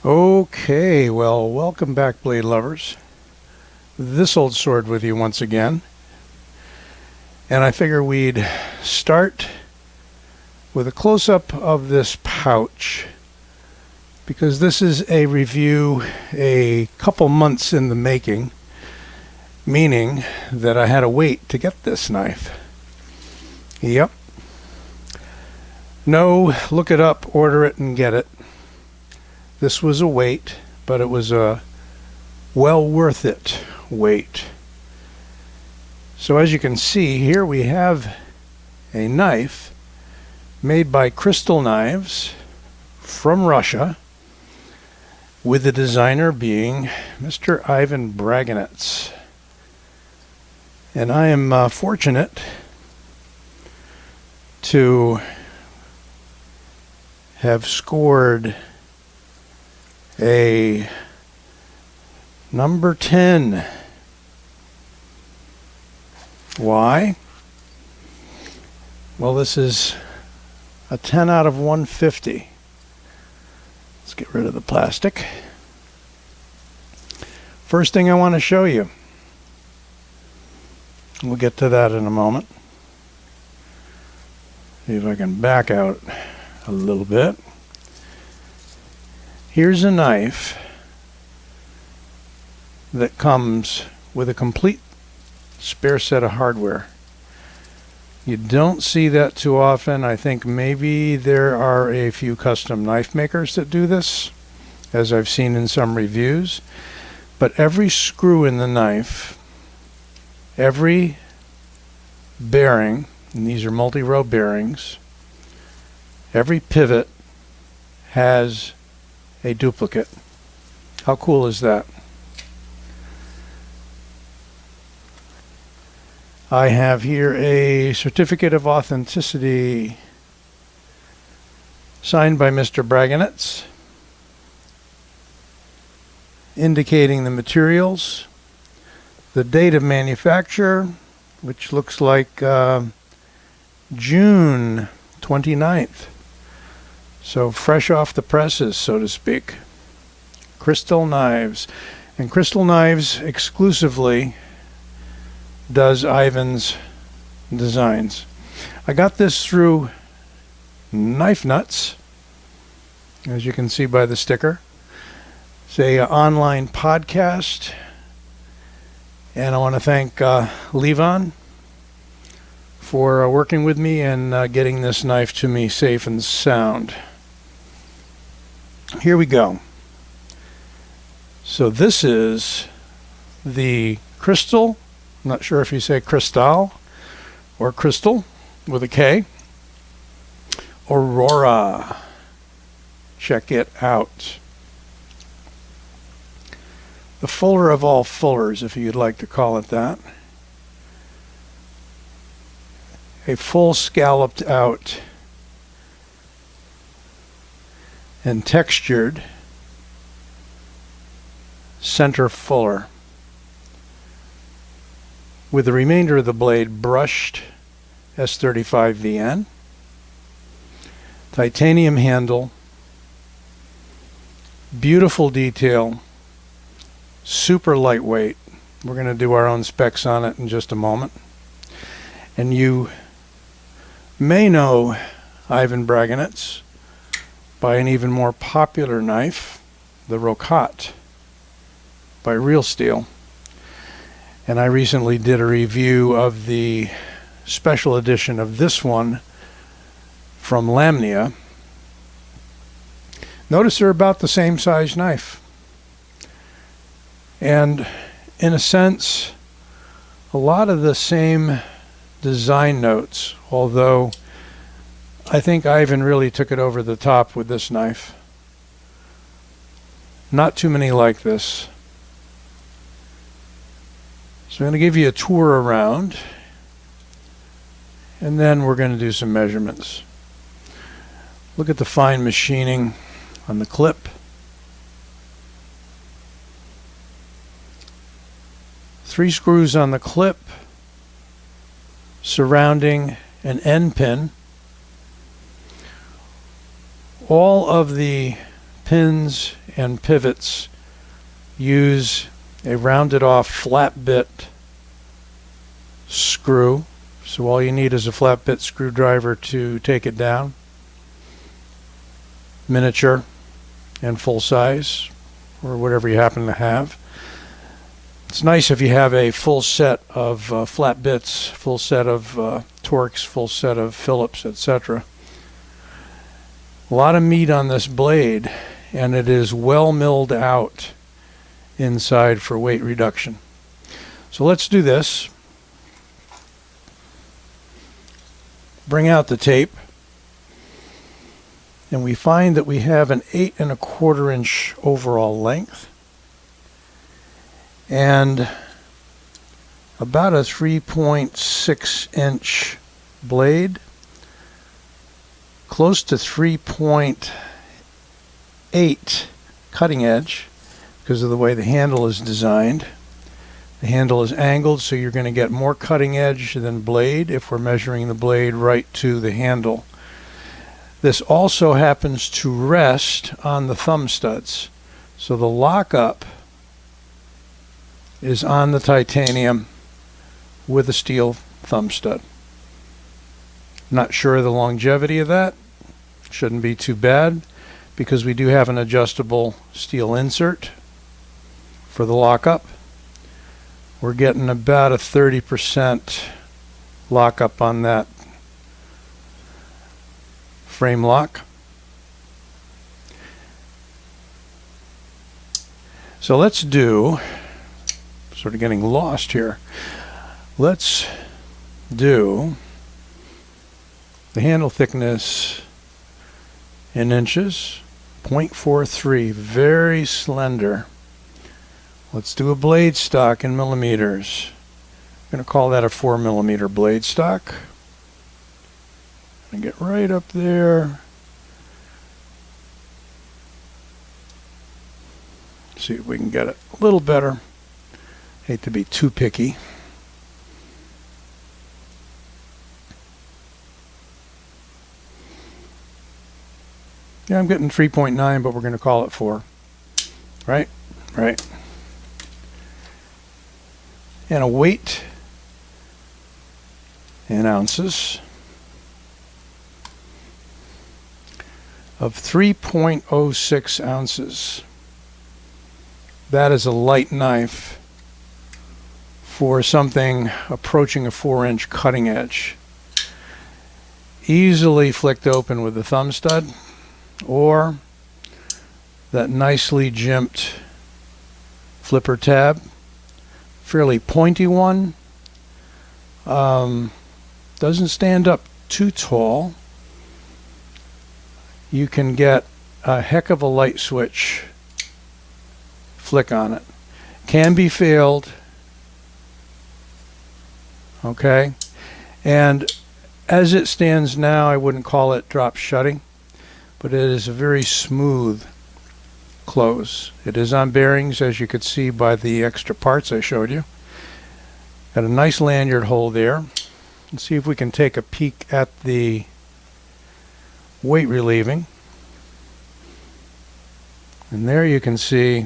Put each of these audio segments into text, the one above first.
Okay, well, welcome back, blade lovers. This old sword with you once again. And I figure we'd start with a close-up of this pouch, because this is a review a couple months in the making, meaning that I had to wait to get this knife. Yep. No, look it up, order it, and get it. This was a wait, but it was a well worth it wait. So as you can see, here we have a knife made by Kristal Knives from Russia, with the designer being Mr. Ivan Braginets. And I am fortunate to have scored a number 10. Why? Well, this is a 10 out of 150. Let's get rid of the plastic. First thing I want to show you. We'll get to that in a moment. See if I can back out a little bit. Here's a knife that comes with a complete spare set of hardware. You don't see that too often. I think maybe there are a few custom knife makers that do this, as I've seen in some reviews. But every screw in the knife, every bearing, and these are multi-row bearings, every pivot has a duplicate. How cool is that? I have here a certificate of authenticity signed by Mr. Braginets, indicating the materials, the date of manufacture, which looks like June 29th. So fresh off the presses, so to speak. Kristal Knives. And Kristal Knives exclusively does Ivan's designs. I got this through Knifenuts, as you can see by the sticker. It's an online podcast. And I want to thank Levon for working with me and getting this knife to me safe and sound. Here we go. So this is the Kristal, I'm not sure if you say Kristal or Kristal with a K, Aurora. Check it out. The fuller of all fullers, if you'd like to call it that. A full scalloped out and textured center fuller, with the remainder of the blade brushed S35VN, titanium handle, beautiful detail, super lightweight. We're going to do our own specs on it in just a moment. And you may know Ivan Braginets by an even more popular knife, the Rocat by Real Steel. And I recently did a review of the special edition of this one from Lamnia. Notice they're about the same size knife. And in a sense, a lot of the same design notes, although I think Ivan really took it over the top with this knife. Not too many like this. So I'm going to give you a tour around, and then we're going to do some measurements. Look at the fine machining on the clip. 3 screws on the clip surrounding an end pin. All of the pins and pivots use a rounded off flat bit screw. So all you need is a flat bit screwdriver to take it down. Miniature and full size, or whatever you happen to have. It's nice if you have a full set of flat bits, full set of Torx, full set of Phillips, etc. A lot of meat on this blade, and it is well milled out inside for weight reduction. So let's do this. Bring out the tape, and we find that we have an 8 1/4 inch overall length and about a 3.6 inch blade, close to 3.8 cutting edge because of the way the handle is designed. The handle is angled, so you're going to get more cutting edge than blade if we're measuring the blade right to the handle. This also happens to rest on the thumb studs, so the lockup is on the titanium with a steel thumb stud. Not sure of the longevity of that. Shouldn't be too bad because we do have an adjustable steel insert for the lockup. We're getting about a 30% lockup on that frame lock. So let's do, sort of getting lost here, let's do the handle thickness in inches, 0.43, very slender. Let's do a blade stock in millimeters. I'm going to call that a 4 millimeter blade stock. And get right up there. See if we can get it a little better. Hate to be too picky. Yeah, I'm getting 3.9, but we're going to call it 4. Right? Right. And a weight in ounces of 3.06 ounces. That is a light knife for something approaching a 4-inch cutting edge. Easily flicked open with the thumb stud or that nicely jimped flipper tab. Fairly pointy one. Doesn't stand up too tall. You can get a heck of a light switch flick on it. Can be failed. Okay. And as it stands now, I wouldn't call it drop shutting, but it is a very smooth close. It is on bearings, as you could see by the extra parts I showed you. Got a nice lanyard hole there. Let's see if we can take a peek at the weight relieving. And there you can see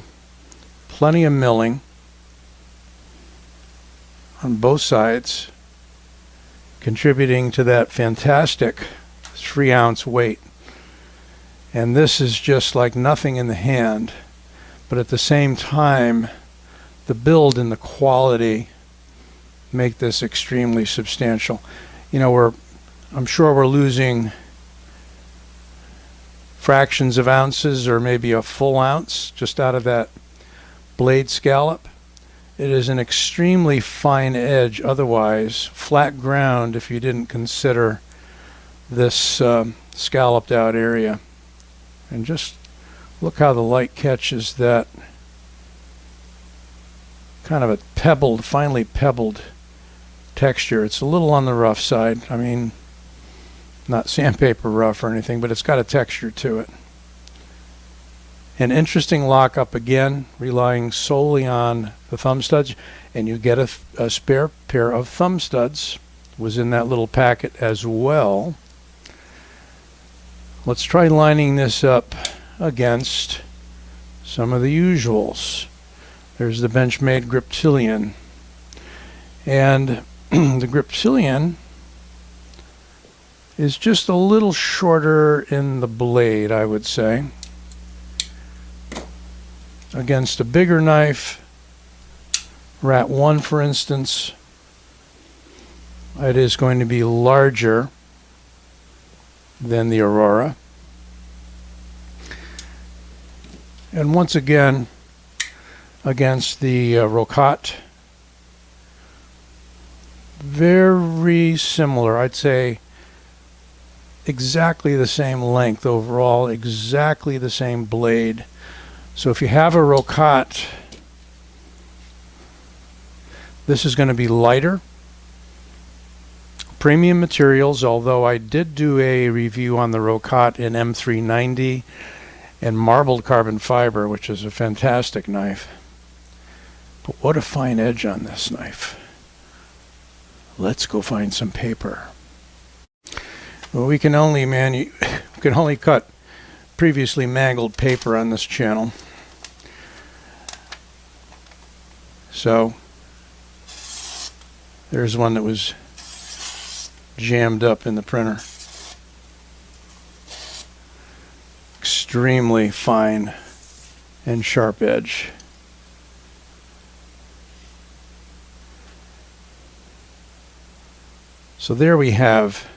plenty of milling on both sides, contributing to that fantastic 3-ounce weight. And this is just like nothing in the hand, but at the same time, the build and the quality make this extremely substantial. You know, I'm sure we're losing fractions of ounces or maybe a full ounce just out of that blade scallop. It is an extremely fine edge, otherwise flat ground if you didn't consider this scalloped out area. And just look how the light catches that kind of a pebbled, finely pebbled texture. It's a little on the rough side. I mean, not sandpaper rough or anything, but it's got a texture to it. An interesting lockup again, relying solely on the thumb studs, and you get a spare pair of thumb studs. Was in that little packet as well. Let's try lining this up against some of the usuals. There's the Benchmade Griptilian. And the Griptilian is just a little shorter in the blade, I would say. Against a bigger knife, Rat 1 for instance, it is going to be larger than the Aurora. And once again, against the Rocotte, very similar. I'd say exactly the same length overall, exactly the same blade. So if you have a Rocotte, this is going to be lighter. Premium materials, although I did do a review on the Rocotte in M390 and marbled carbon fiber, which is a fantastic knife. But what a fine edge on this knife. Let's go find some paper. Well, we can only cut previously mangled paper on this channel. So there's one that was jammed up in the printer. Extremely fine and sharp edge. So there we have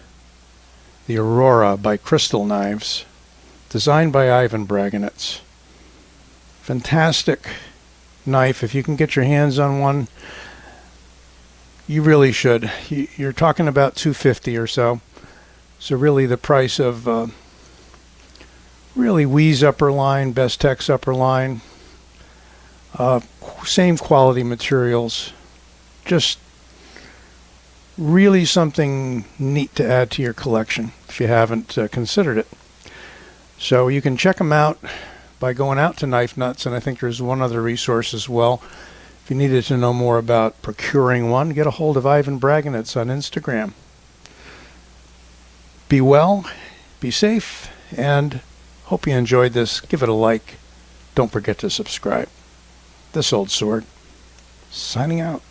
the Aurora by Kristal Knives, designed by Ivan Braginets. Fantastic knife. If you can get your hands on one, you really should. You're talking about $250 or so. So really the price of really Wee's upper line, Best Tech's upper line, same quality materials, just really something neat to add to your collection if you haven't considered it. So you can check them out by going out to Knifenuts, and I think there's one other resource as well. If you needed to know more about procuring one, get a hold of Ivan Braginets on Instagram. Be well, be safe, and hope you enjoyed this. Give it a like. Don't forget to subscribe. This Old Sword, signing out.